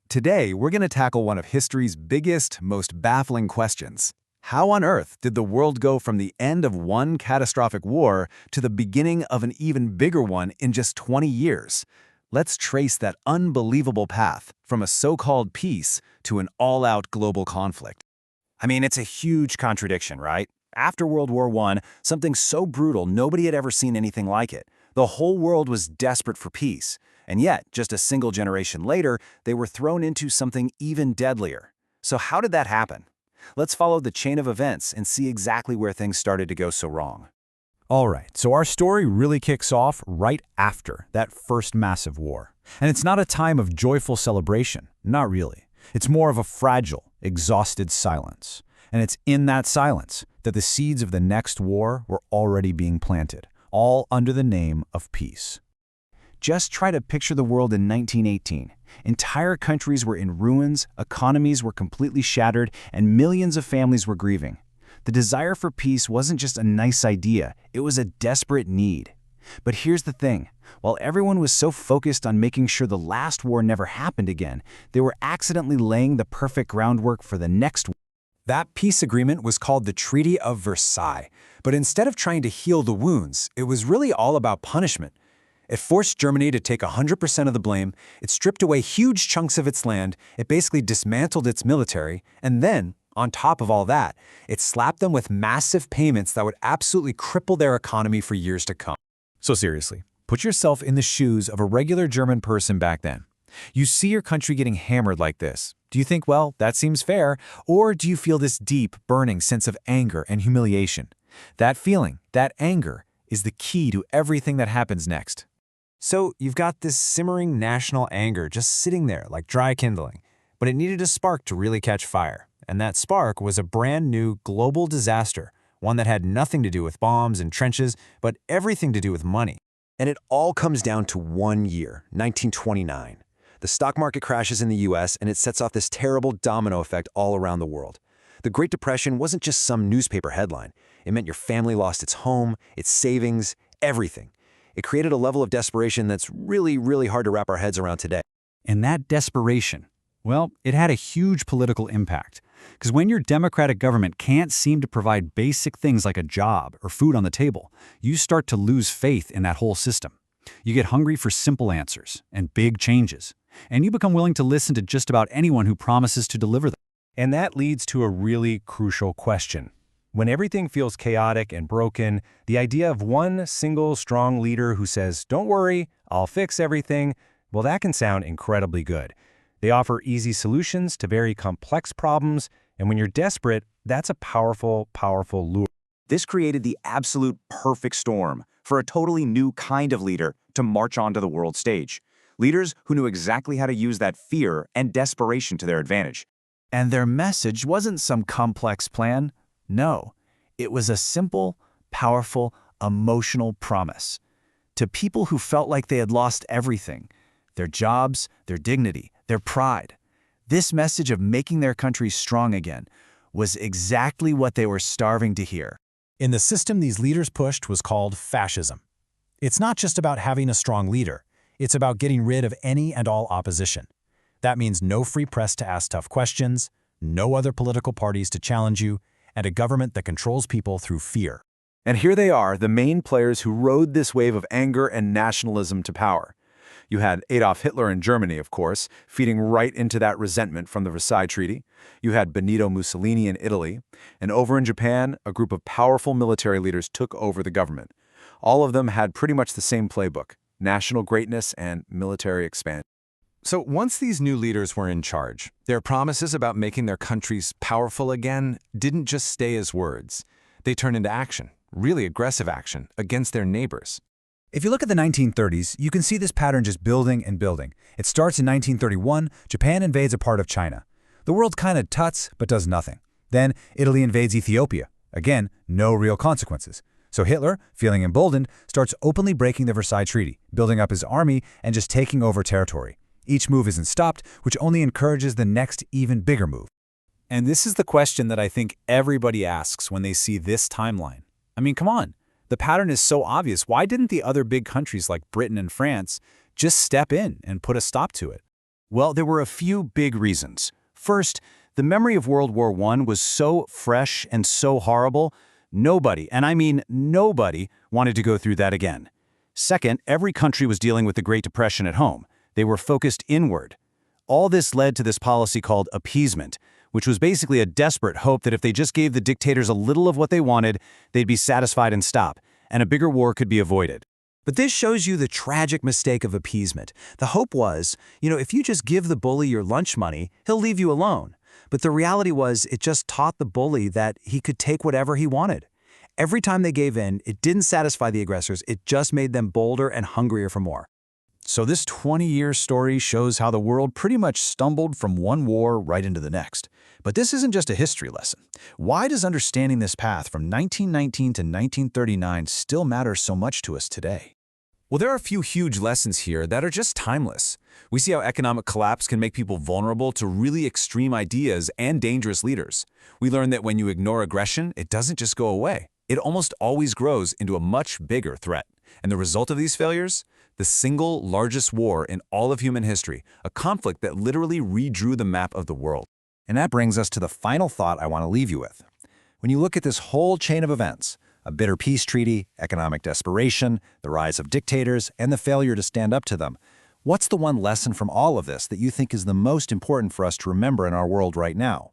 Today, we're going to tackle one of history's biggest, most baffling questions. How on earth did the world go from the end of one catastrophic war to the beginning of an even bigger one in just 20 years? Let's trace that unbelievable path from a so-called peace to an all-out global conflict. I mean, it's a huge contradiction, right? After World War I, something so brutal nobody had ever seen anything like it. The whole world was desperate for peace. And yet, just a single generation later, they were thrown into something even deadlier. So how did that happen? Let's follow the chain of events and see exactly where things started to go so wrong. All right, so our story really kicks off right after that first massive war. And it's not a time of joyful celebration, not really. It's more of a fragile, exhausted silence. And it's in that silence that the seeds of the next war were already being planted, all under the name of peace. Just try to picture the world in 1918. Entire countries were in ruins, economies were completely shattered, and millions of families were grieving. The desire for peace wasn't just a nice idea, it was a desperate need. But here's the thing, while everyone was so focused on making sure the last war never happened again, they were accidentally laying the perfect groundwork for the next war. That peace agreement was called the Treaty of Versailles, but instead of trying to heal the wounds, it was really all about punishment. It forced Germany to take 100% of the blame, it stripped away huge chunks of its land, it basically dismantled its military, and then, on top of all that, it slapped them with massive payments that would absolutely cripple their economy for years to come. So seriously, put yourself in the shoes of a regular German person back then. You see your country getting hammered like this. Do you think, well, that seems fair? Or do you feel this deep, burning sense of anger and humiliation? That feeling, that anger, is the key to everything that happens next. So you've got this simmering national anger just sitting there like dry kindling, but it needed a spark to really catch fire. And that spark was a brand new global disaster, one that had nothing to do with bombs and trenches, but everything to do with money. And it all comes down to 1 year, 1929. The stock market crashes in the US and it sets off this terrible domino effect all around the world. The Great Depression wasn't just some newspaper headline. It meant your family lost its home, its savings, everything. It created a level of desperation that's really hard to wrap our heads around today. And that desperation, well, it had a huge political impact. Because when your democratic government can't seem to provide basic things like a job or food on the table, you start to lose faith in that whole system. You get hungry for simple answers and big changes. And you become willing to listen to just about anyone who promises to deliver them. And that leads to a really crucial question. When everything feels chaotic and broken, the idea of one single strong leader who says, "Don't worry, I'll fix everything," well, that can sound incredibly good. They offer easy solutions to very complex problems, and when you're desperate, that's a powerful lure. This created the absolute perfect storm for a totally new kind of leader to march onto the world stage. Leaders who knew exactly how to use that fear and desperation to their advantage. And their message wasn't some complex plan. No, it was a simple, powerful, emotional promise. To people who felt like they had lost everything, their jobs, their dignity, their pride. This message of making their country strong again was exactly what they were starving to hear. In the system these leaders pushed was called fascism. It's not just about having a strong leader. It's about getting rid of any and all opposition. That means no free press to ask tough questions, no other political parties to challenge you, and a government that controls people through fear. And here they are, the main players who rode this wave of anger and nationalism to power. You had Adolf Hitler in Germany, of course, feeding right into that resentment from the Versailles Treaty. You had Benito Mussolini in Italy. And over in Japan, a group of powerful military leaders took over the government. All of them had pretty much the same playbook: national greatness and military expansion. So once these new leaders were in charge, their promises about making their countries powerful again didn't just stay as words. They turned into action, really aggressive action, against their neighbors. If you look at the 1930s, you can see this pattern just building and building. It starts in 1931, Japan invades a part of China. The world kind of tuts, but does nothing. Then Italy invades Ethiopia. Again, no real consequences. So Hitler, feeling emboldened, starts openly breaking the Versailles Treaty, building up his army and just taking over territory. Each move isn't stopped, which only encourages the next, even bigger move. And this is the question that I think everybody asks when they see this timeline. I mean, come on. The pattern is so obvious. Why didn't the other big countries like Britain and France just step in and put a stop to it? Well, there were a few big reasons. First, the memory of World War I was so fresh and so horrible, nobody, and I mean nobody, wanted to go through that again. Second, every country was dealing with the Great Depression at home. They were focused inward. All this led to this policy called appeasement, which was basically a desperate hope that if they just gave the dictators a little of what they wanted, they'd be satisfied and stop, and a bigger war could be avoided. But this shows you the tragic mistake of appeasement. The hope was, if you just give the bully your lunch money, he'll leave you alone. But the reality was it just taught the bully that he could take whatever he wanted. Every time they gave in, it didn't satisfy the aggressors, it just made them bolder and hungrier for more. So this 20-year story shows how the world pretty much stumbled from one war right into the next. But this isn't just a history lesson. Why does understanding this path from 1919 to 1939 still matter so much to us today? Well, there are a few huge lessons here that are just timeless. We see how economic collapse can make people vulnerable to really extreme ideas and dangerous leaders. We learn that when you ignore aggression, it doesn't just go away. It almost always grows into a much bigger threat. And the result of these failures? The single largest war in all of human history, a conflict that literally redrew the map of the world. And that brings us to the final thought I want to leave you with. When you look at this whole chain of events, a bitter peace treaty, economic desperation, the rise of dictators, and the failure to stand up to them, what's the one lesson from all of this that you think is the most important for us to remember in our world right now?